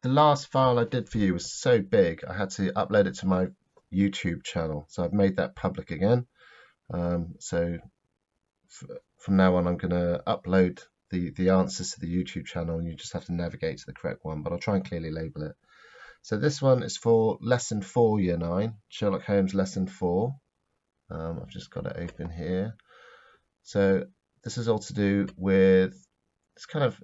the last file I did for you was so big, I had to upload it to my YouTube channel. So I've made that public again. So from now on, I'm going to upload the answers to the YouTube channel, and you just have to navigate to the correct one, but I'll try and clearly label it. So this one is for Lesson 4, Year 9, Sherlock Holmes Lesson 4. I've just got it open here. So this is all to do with, it's kind of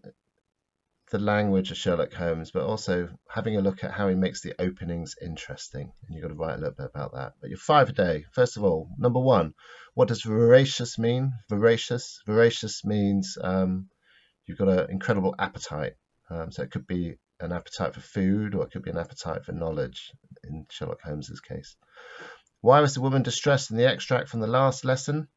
the language of Sherlock Holmes, but also having a look at how he makes the openings interesting. And you've got to write a little bit about that. But you're 5 a day. First of all, number 1, what does voracious mean? Voracious. Voracious means you've got an incredible appetite. So it could be an appetite for food, or it could be an appetite for knowledge in Sherlock Holmes's case. Why was the woman distressed in the extract from the last lesson?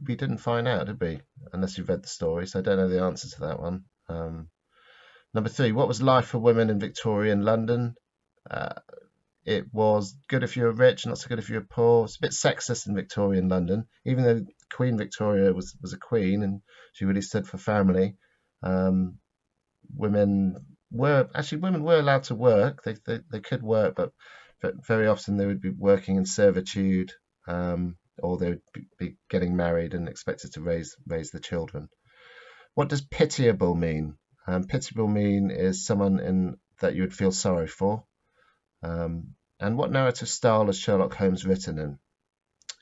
We didn't find out, did we? Unless you've read the story, so I don't know the answer to that one. Number 3, what was life for women in Victorian London? It was good if you were rich, not so good if you were poor. It's a bit sexist in Victorian London, even though Queen Victoria was a queen and she really stood for family. Women were allowed to work. They could work, but very often they would be working in servitude, or they would be getting married and expected to raise the children. What does pitiable mean? Pitiable mean is someone that you would feel sorry for. And what narrative style is Sherlock Holmes written in?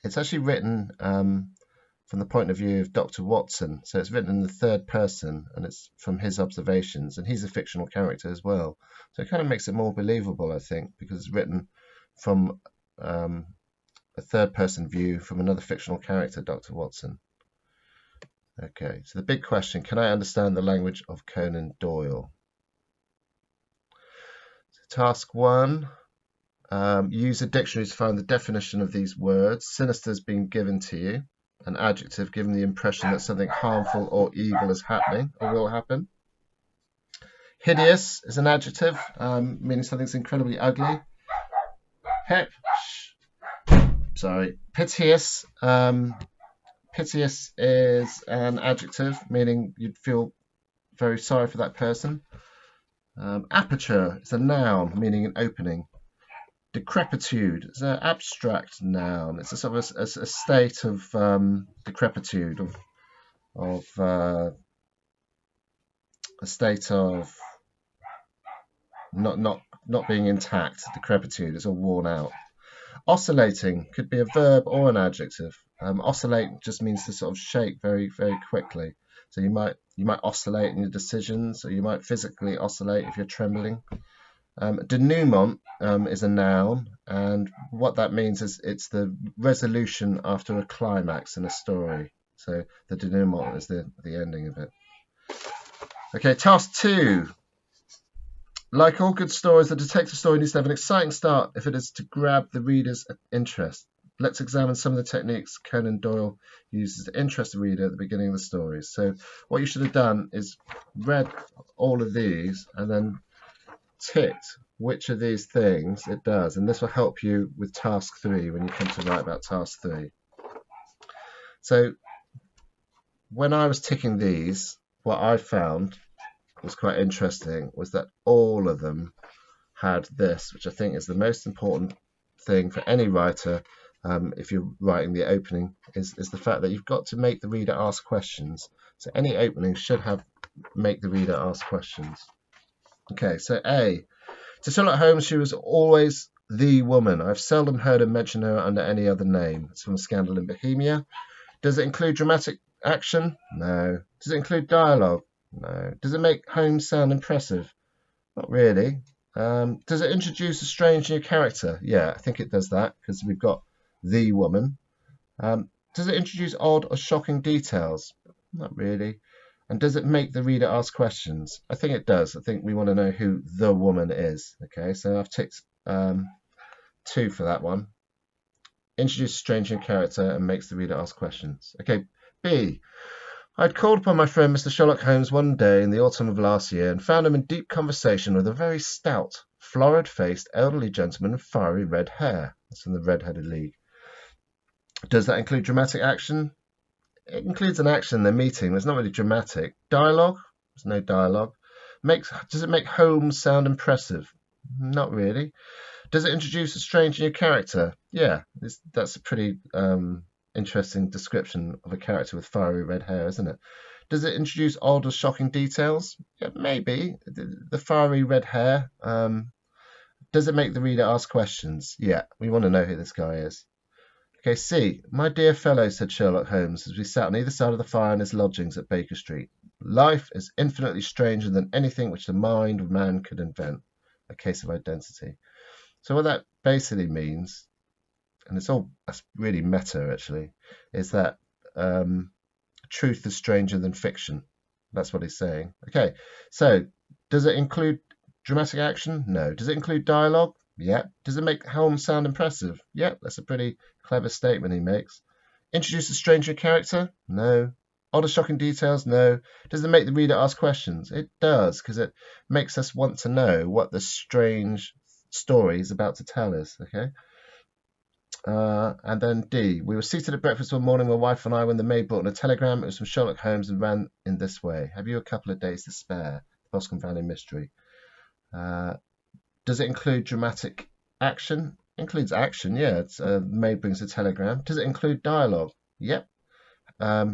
It's actually written from the point of view of Dr. Watson. So it's written in the third person, and it's from his observations, and he's a fictional character as well. So it kind of makes it more believable, I think, because it's written from a third person view from another fictional character, Dr. Watson. Okay, so the big question, can I understand the language of Conan Doyle? So task 1, use a dictionary to find the definition of these words. Sinister has been given to you, an adjective giving the impression that something harmful or evil is happening or will happen. Hideous is an adjective, meaning something's incredibly ugly. Piteous. Piteous is an adjective, meaning you'd feel very sorry for that person. Aperture is a noun, meaning an opening. Decrepitude is an abstract noun. It's a sort of a state of decrepitude, of a state of not being intact. Decrepitude is all worn out. Oscillating could be a verb or an adjective. Oscillate just means to sort of shake very, very quickly. So you might oscillate in your decisions, or you might physically oscillate if you're trembling. Denouement is a noun, and what that means is it's the resolution after a climax in a story. So the denouement is the ending of it. Okay, task 2. Like all good stories, the detective story needs to have an exciting start if it is to grab the reader's interest. Let's examine some of the techniques Conan Doyle uses to interest the reader at the beginning of the stories. So what you should have done is read all of these and then ticked which of these things it does. And this will help you with task 3 when you come to write about task 3. So when I was ticking these, what I found was quite interesting was that all of them had this, which I think is the most important thing for any writer if you're writing the opening, is the fact that you've got to make the reader ask questions. So any opening should have make the reader ask questions. Okay, so A. To Sherlock Holmes, she was always the woman. I've seldom heard him mention her under any other name. It's from Scandal in Bohemia. Does it include dramatic action? No. Does it include dialogue? No. Does it make Holmes sound impressive? Not really. Does it introduce a strange new character? Yeah, I think it does that, because we've got the woman. Does it introduce odd or shocking details? Not really. And does it make the reader ask questions? I think it does. I think we want to know who the woman is. Okay, so I've ticked 2 for that one. Introduce a strange new character and makes the reader ask questions. Okay, B. I'd called upon my friend Mr. Sherlock Holmes one day in the autumn of last year and found him in deep conversation with a very stout, florid-faced elderly gentleman with fiery red hair. That's from the Red-Headed League. Does that include dramatic action? It includes an action in the meeting. There's not really dramatic. Dialogue? There's no dialogue. Does it make Holmes sound impressive? Not really. Does it introduce a strange new character? Yeah, that's a pretty interesting description of a character with fiery red hair, isn't it? Does it introduce odd or shocking details? Yeah, maybe. The fiery red hair. Does it make the reader ask questions? Yeah, we want to know who this guy is. Okay, C. My dear fellow, said Sherlock Holmes, as we sat on either side of the fire in his lodgings at Baker Street. Life is infinitely stranger than anything which the mind of man could invent. A case of identity. So what that basically means, and that's really meta actually, is that truth is stranger than fiction. That's what he's saying. Okay, so does it include dramatic action? No. Does it include dialogue? Yeah. Does it make Holmes sound impressive? Yeah, that's a pretty clever statement he makes. Introduce a stranger character? No. Odd or shocking details? No. Does it make the reader ask questions? It does, because it makes us want to know what the strange story is about to tell us. Okay. And then D. We were seated at breakfast one morning, my wife and I, when the maid brought in a telegram. It was from Sherlock Holmes and ran in this way. Have you a couple of days to spare? The Boscombe Valley Mystery. Does it include dramatic action? Includes action, yeah. It's maid brings a telegram. Does it include dialogue? Yep.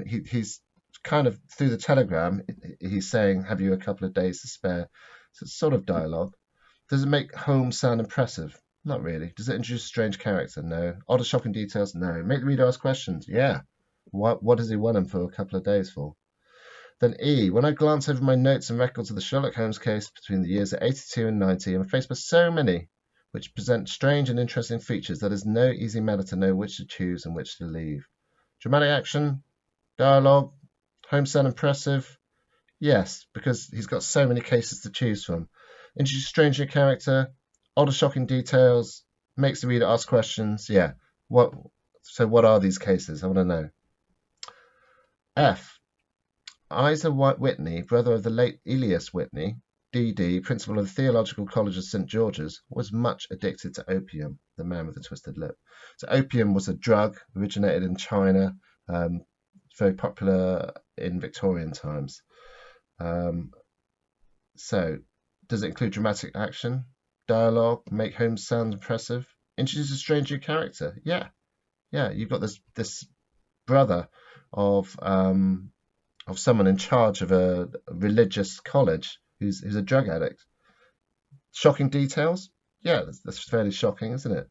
He's kind of, through the telegram, he's saying, have you a couple of days to spare? So it's sort of dialogue. Does it make Holmes sound impressive? Not really. Does it introduce a strange character? No. Odd or shocking details? No. Make the reader ask questions? Yeah. What does he want him for a couple of days for? Then E. When I glance over my notes and records of the Sherlock Holmes case between the years of 82 and 90, I'm faced with so many which present strange and interesting features that it is no easy matter to know which to choose and which to leave. Dramatic action? Dialogue? Holmes sound impressive? Yes, because he's got so many cases to choose from. Introduce a strange new character? Odd or shocking details? Makes the reader ask questions? Yeah. So what are these cases? I want to know. F. Isa Whitney, brother of the late Elias Whitney, D.D., principal of the Theological College of St. George's, was much addicted to opium, the man with the twisted lip. So opium was a drug, originated in China, very popular in Victorian times. So, does it include dramatic action, dialogue, make Holmes sound impressive, introduce a strange new character? Yeah. You've got this brother of someone in charge of a religious college who's a drug addict. Shocking details? Yeah, that's fairly shocking, isn't it?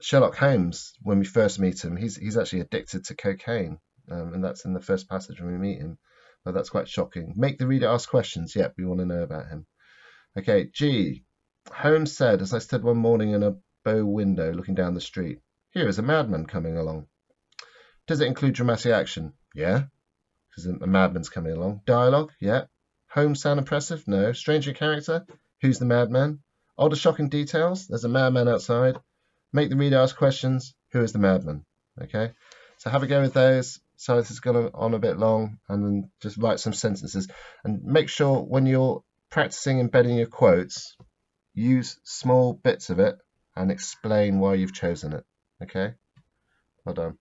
Sherlock Holmes, when we first meet him, he's actually addicted to cocaine, and that's in the first passage when we meet him. But that's quite shocking. Make the reader ask questions. Yep, we want to know about him. Okay, G. Holmes said, as I stood one morning in a bow window looking down the street, here is a madman coming along. Does it include dramatic action? Yeah, because a madman's coming along. Dialogue? Yeah. Holmes sound impressive? No. Stranger character? Who's the madman? Odd or shocking details? There's a madman outside. Make the reader ask questions. Who is the madman? Okay, so have a go with those. So this has gone on a bit long, and then just write some sentences. And make sure when you're practicing embedding your quotes, use small bits of it and explain why you've chosen it. Okay, well done.